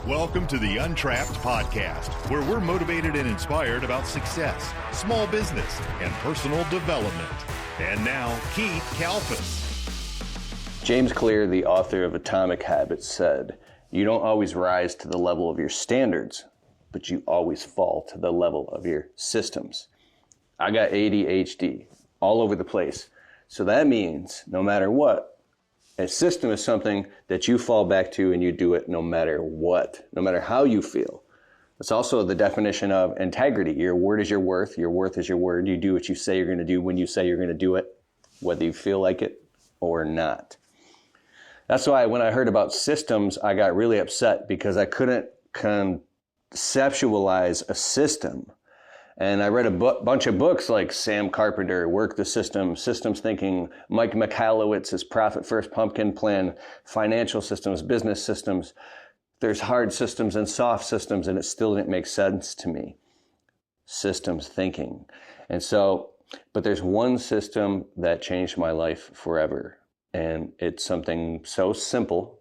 Welcome to the Untrapped podcast, where we're motivated and inspired about success, small business, and personal development. And now, Keith Kalfas. James Clear, the author of Atomic Habits, said, "You don't always rise to the level of your standards, but you always fall to the level of your systems." I got ADHD all over the place. So that means no matter what, a system is something that you fall back to and you do it no matter what, no matter how you feel. It's also the definition of integrity. Your word is your worth. Your worth is your word. You do what you say you're going to do when you say you're going to do it, whether you feel like it or not. That's why when I heard about systems, I got really upset because I couldn't conceptualize a system. And I read a bunch of books like Sam Carpenter, Work the System, Systems Thinking, Mike Michalowicz's Profit First Pumpkin Plan, financial systems, business systems. There's hard systems and soft systems, and it still didn't make sense to me. Systems thinking. And so, but there's one system that changed my life forever. And it's something so simple.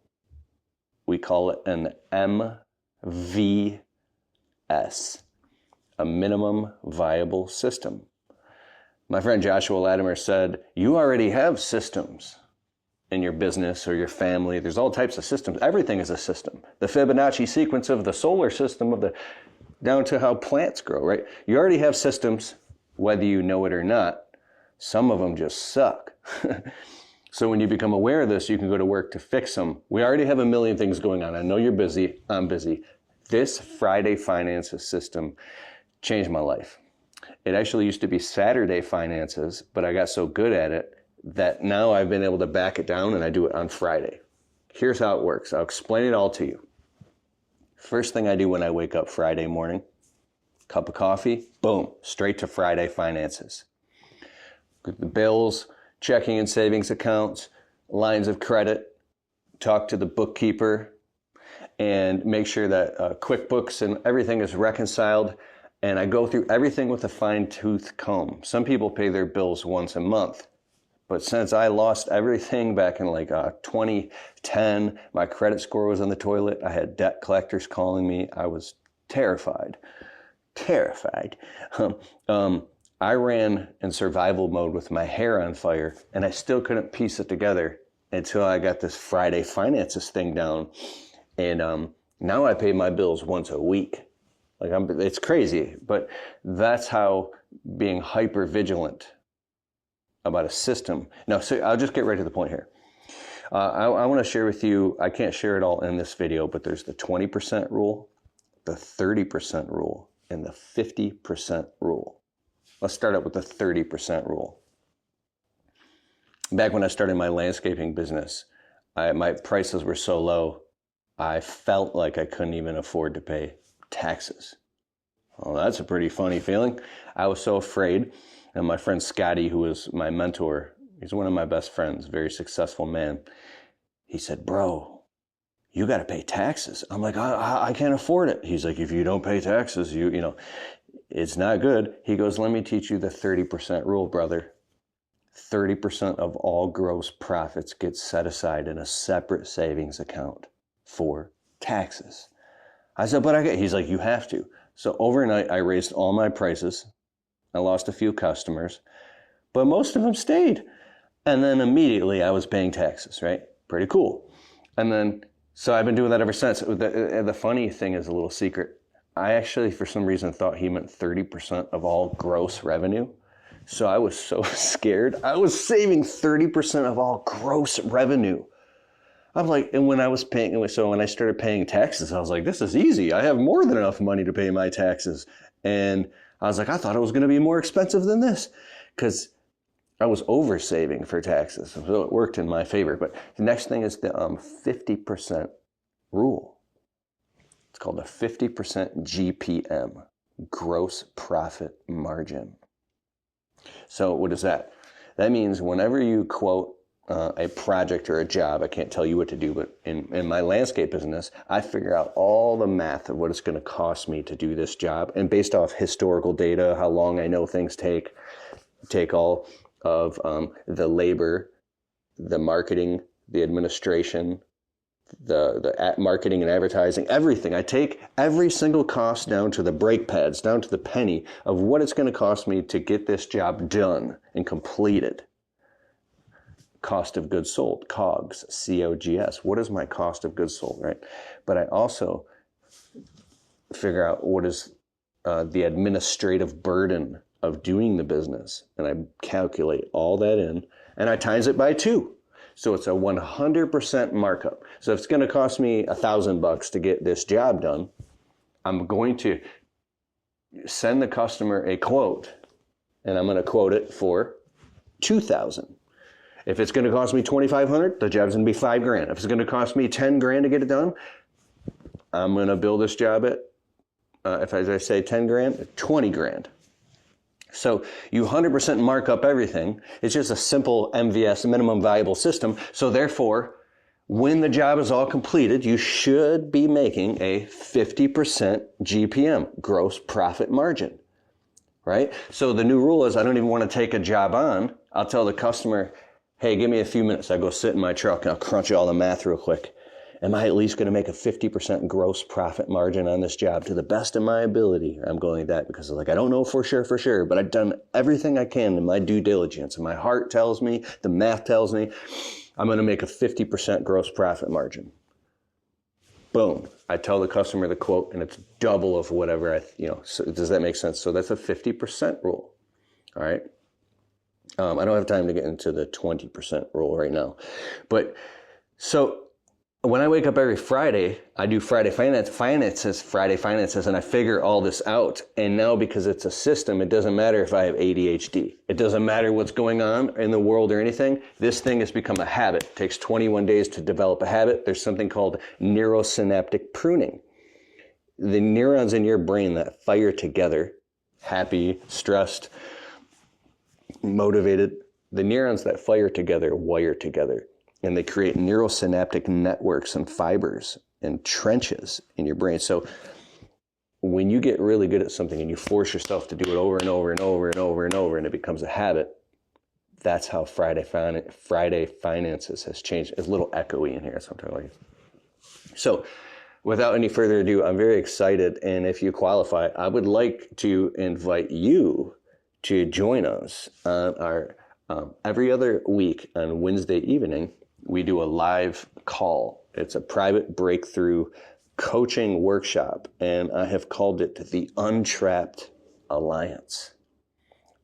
We call it an MVS. A minimum viable system. My friend Joshua Latimer said, you already have systems in your business or your family. There's all types of systems. Everything is a system. The Fibonacci sequence of the solar system, down to how plants grow, right? You already have systems, whether you know it or not. Some of them just suck. So when you become aware of this, you can go to work to fix them. We already have a million things going on. I know you're busy. I'm busy. This Friday Finances system changed my life. It actually used to be Saturday Finances, but I got so good at it that now I've been able to back it down and I do it on Friday. Here's how it works. I'll explain it all to you. First thing I do when I wake up Friday morning, cup of coffee, boom, straight to Friday Finances. The bills, checking and savings accounts, lines of credit, talk to the bookkeeper, and make sure that QuickBooks and everything is reconciled. And I go through everything with a fine-tooth comb. Some people pay their bills once a month. But since I lost everything back in 2010, my credit score was in the toilet. I had debt collectors calling me. I was terrified. I ran in survival mode with my hair on fire, and I still couldn't piece it together until I got this Friday Finances thing down. And now I pay my bills once a week. It's crazy, but that's how being hyper vigilant about a system. Now, so I'll just get right to the point here. I want to share with you, I can't share it all in this video, but there's the 20% rule, the 30% rule, and the 50% rule. Let's start out with the 30% rule. Back when I started my landscaping business, my prices were so low, I felt like I couldn't even afford to pay taxes. Well, that's a pretty funny feeling. I was so afraid. And my friend Scotty, who was my mentor, he's one of my best friends, very successful man. He said, "Bro, you got to pay taxes." I'm like, I can't afford it. He's like, "If you don't pay taxes, you know, it's not good." He goes, "Let me teach you the 30% rule, brother. 30% of all gross profits get set aside in a separate savings account for taxes." I said, "But he's like, "You have to." So overnight, I raised all my prices. I lost a few customers, but most of them stayed. And then immediately I was paying taxes, right? Pretty cool. And then, so I've been doing that ever since. The funny thing is a little secret. I actually, for some reason, thought he meant 30% of all gross revenue. So I was so scared. I was saving 30% of all gross revenue. I'm like, and when I was paying, so when I started paying taxes, I was like, this is easy. I have more than enough money to pay my taxes. And I was like, I thought it was going to be more expensive than this because I was over saving for taxes. So it worked in my favor. But the next thing is the 50% rule. It's called the 50% GPM, gross profit margin. So what is that? That means whenever you quote a project or a job, I can't tell you what to do, but in my landscape business, I figure out all the math of what it's going to cost me to do this job. And based off historical data, how long I know things take all of the labor, the marketing, the administration, the marketing and advertising, everything. I take every single cost down to the brake pads, down to the penny of what it's going to cost me to get this job done and completed. Cost of goods sold, COGS, COGS. What is my cost of goods sold, right? But I also figure out what is the administrative burden of doing the business. And I calculate all that in, and I times it by 2. So it's a 100% markup. So if it's going to cost me $1,000 to get this job done, I'm going to send the customer a quote, and I'm going to quote it for $2,000. If it's going to cost me $2,500, the job's going to be $5,000. If it's going to cost me $10,000 to get it done, I'm going to bill this job at, if I say $10,000, $20,000. So you 100% mark up everything. It's just a simple MVS, minimum viable system. So therefore, when the job is all completed, you should be making a 50% GPM, gross profit margin, right? So the new rule is I don't even want to take a job on. I'll tell the customer, hey, give me a few minutes. I go sit in my truck and I'll crunch all the math real quick. Am I at least going to make a 50% gross profit margin on this job to the best of my ability? I'm going like that because I don't know for sure, but I've done everything I can in my due diligence. And my heart tells me, the math tells me, I'm going to make a 50% gross profit margin. Boom. I tell the customer the quote and it's double of whatever so does that make sense? So that's a 50% rule. All right. I don't have time to get into the 20% rule right now, but so when I wake up every Friday, I do Friday finances, and I figure all this out. And now because it's a system, it doesn't matter if I have ADHD. It doesn't matter what's going on in the world or anything. This thing has become a habit. It takes 21 days to develop a habit. There's something called neurosynaptic pruning. The neurons in your brain that fire together, happy, stressed, motivated, the neurons that fire together wire together. And they create neurosynaptic networks and fibers and trenches in your brain. So when you get really good at something and you force yourself to do it over and over and over and over and over, and it becomes a habit, that's how Friday finances has changed. It's a little echoey in here, so I'm talking like. So without any further ado, I'm very excited. And if you qualify, I would like to invite you to join us on our every other week on Wednesday evening. We do a live call. It's a private breakthrough coaching workshop, and I have called it the Untrapped Alliance.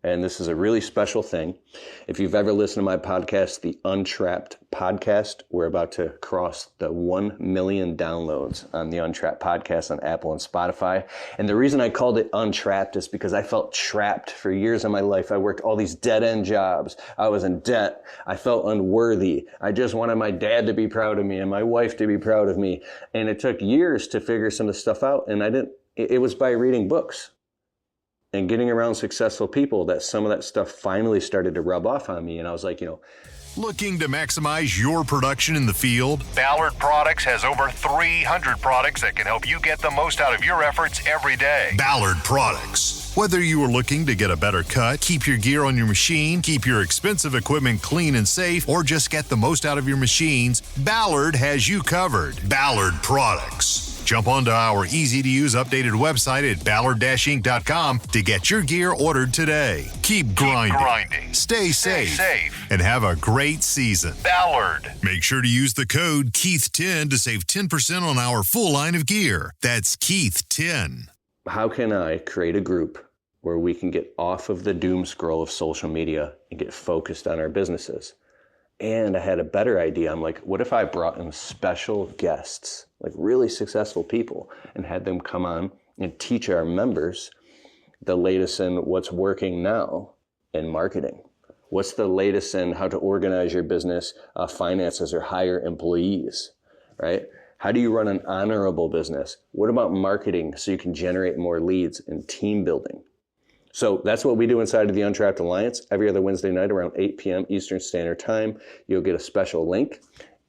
And this is a really special thing. If you've ever listened to my podcast, the Untrapped podcast, we're about to cross the 1 million downloads on the Untrapped podcast on Apple and Spotify. And the reason I called it Untrapped is because I felt trapped for years of my life. I worked all these dead-end jobs. I was in debt. I felt unworthy. I just wanted my dad to be proud of me and my wife to be proud of me. And it took years to figure some of the stuff out. And it was by reading books and getting around successful people that some of that stuff finally started to rub off on me. And I was like, Looking to maximize your production in the field? Ballard Products has over 300 products that can help you get the most out of your efforts every day. Ballard Products. Whether you are looking to get a better cut, keep your gear on your machine, keep your expensive equipment clean and safe, or just get the most out of your machines, Ballard has you covered. Ballard Products. Jump onto our easy-to-use updated website at ballard-inc.com to get your gear ordered today. Keep grinding. Stay safe. And have a great season. Ballard. Make sure to use the code Keith10 to save 10% on our full line of gear. That's Keith10. How can I create a group where we can get off of the doom scroll of social media and get focused on our businesses? And I had a better idea. I'm like, what if I brought in special guests, like really successful people, and had them come on and teach our members the latest in what's working now in marketing? What's the latest in how to organize your business, finances, or hire employees, right? How do you run an honorable business? What about marketing so you can generate more leads and team building? So that's what we do inside of the Untrapped Alliance. Every other Wednesday night around 8 p.m. Eastern Standard Time, you'll get a special link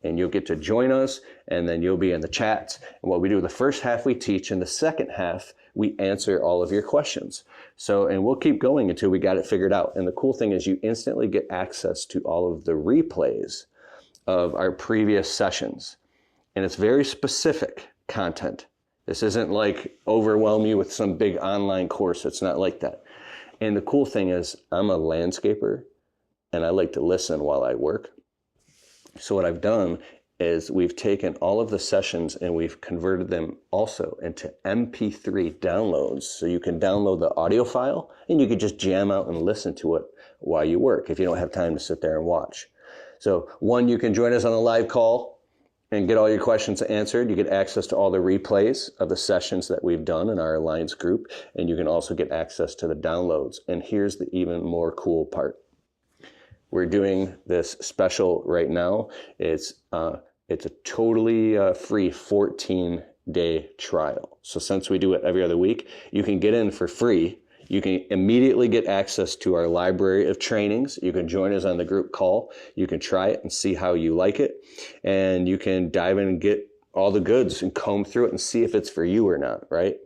and you'll get to join us, and then you'll be in the chats. And what we do, the first half we teach, and the second half we answer all of your questions. And we'll keep going until we got it figured out. And the cool thing is you instantly get access to all of the replays of our previous sessions. and it's very specific content. This isn't like overwhelm you with some big online course. It's not like that. And the cool thing is I'm a landscaper and I like to listen while I work. So what I've done is we've taken all of the sessions and we've converted them also into MP3 downloads. So you can download the audio file and you can just jam out and listen to it while you work if you don't have time to sit there and watch. So one, you can join us on a live call and get all your questions answered. You get access to all the replays of the sessions that we've done in our Alliance group, and you can also get access to the downloads. And here's the even more cool part. We're doing this special right now. It's a totally free 14-day trial. So since we do it every other week, you can get in for free. You can immediately get access to our library of trainings. You can join us on the group call. You can try it and see how you like it. And you can dive in and get all the goods and comb through it and see if it's for you or not, right?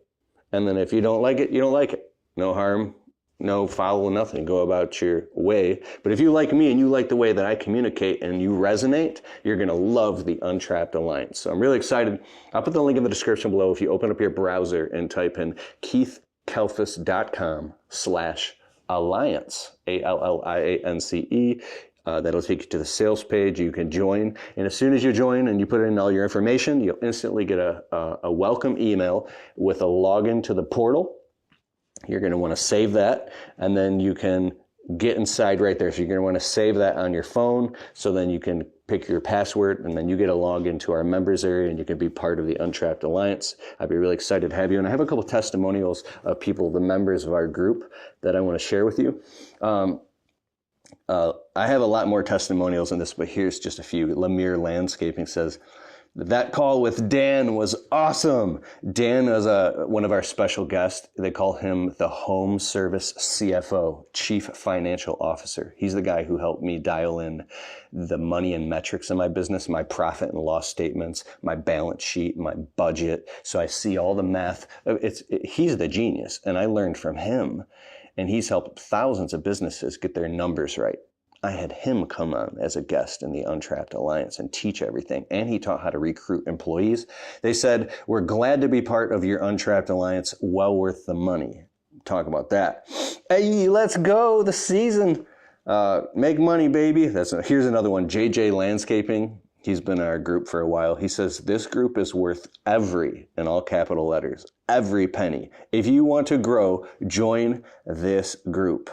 And then if you don't like it, you don't like it. No harm, no foul, nothing. Go about your way. But if you like me and you like the way that I communicate and you resonate, you're going to love the Untrapped Alliance. So I'm really excited. I'll put the link in the description below if you open up your browser and type in KeithKalfas.com/alliance, ALLIANCE. That'll take you to the sales page. You can join. And as soon as you join and you put in all your information, you'll instantly get a welcome email with a login to the portal. You're going to want to save that, and then you can get inside right there. So you're going to want to save that on your phone, so then you can pick your password, and then you get a login to our members area, and you can be part of the Untrapped Alliance. I'd be really excited to have you. And I have a couple testimonials of people, the members of our group, that I want to share with you. I have a lot more testimonials in this, but here's just a few. Lemire Landscaping says, that call with Dan was awesome. Dan is one of our special guests. They call him the Home Service CFO, Chief Financial Officer. He's the guy who helped me dial in the money and metrics in my business, my profit and loss statements, my balance sheet, my budget. So I see all the math. He's the genius, and I learned from him. And he's helped thousands of businesses get their numbers right. I had him come on as a guest in the Untrapped Alliance and teach everything. And he taught how to recruit employees. They said, we're glad to be part of your Untrapped Alliance. Well worth the money. Talk about that. Hey, let's go. The season. Make money, baby. Here's another one. JJ Landscaping. He's been in our group for a while. He says, this group is worth every, in all capital letters, every penny. If you want to grow, join this group.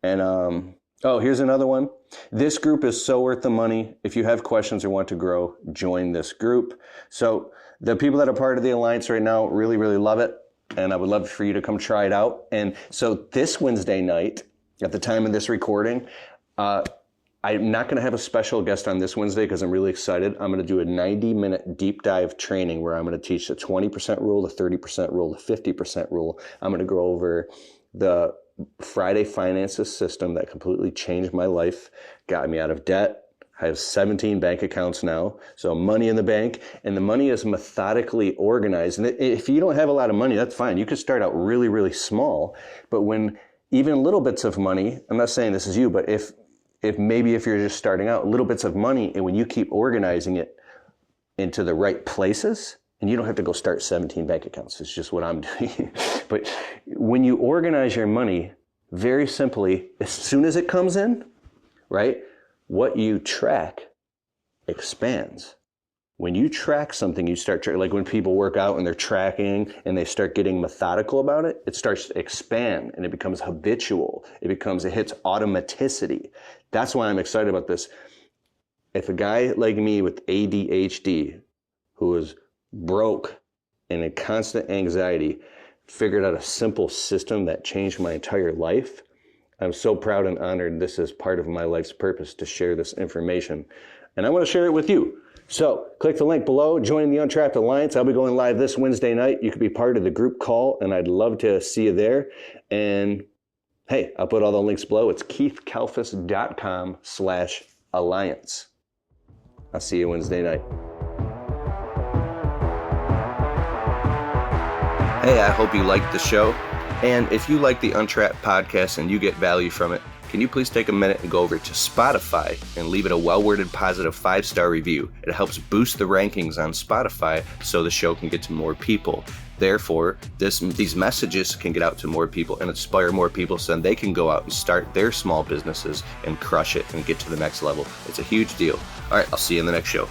And, here's another one. This group is so worth the money. If you have questions or want to grow, join this group. So the people that are part of the Alliance right now really, really love it. And I would love for you to come try it out. And so this Wednesday night, at the time of this recording, I'm not going to have a special guest on this Wednesday because I'm really excited. I'm going to do a 90-minute deep dive training where I'm going to teach the 20% rule, the 30% rule, the 50% rule. I'm going to go over the Friday finances system that completely changed my life, got me out of debt. I have 17 bank accounts now, so money in the bank, and the money is methodically organized. And if you don't have a lot of money, that's fine. You could start out really, really small, but when even little bits of money, I'm not saying this is you, but if you're just starting out, little bits of money, and when you keep organizing it into the right places, and you don't have to go start 17 bank accounts. It's just what I'm doing. But when you organize your money, very simply, as soon as it comes in, right, what you track expands. When you track something, you start, like when people work out and they're tracking and they start getting methodical about it, it starts to expand and it becomes habitual. It hits automaticity. That's why I'm excited about this. If a guy like me with ADHD, who is broke and in constant anxiety, figured out a simple system that changed my entire life, I'm so proud and honored this is part of my life's purpose to share this information. And I want to share it with you. So click the link below, join the Untrapped Alliance. I'll be going live this Wednesday night. You could be part of the group call, and I'd love to see you there. And hey, I'll put all the links below. It's KeithKalfas.com/alliance. I'll see you Wednesday night. Hey, I hope you liked the show. And if you like the Untrapped podcast and you get value from it, can you please take a minute and go over to Spotify and leave it a well-worded positive 5-star review? It helps boost the rankings on Spotify so the show can get to more people. Therefore, these messages can get out to more people and inspire more people so then they can go out and start their small businesses and crush it and get to the next level. It's a huge deal. All right, I'll see you in the next show.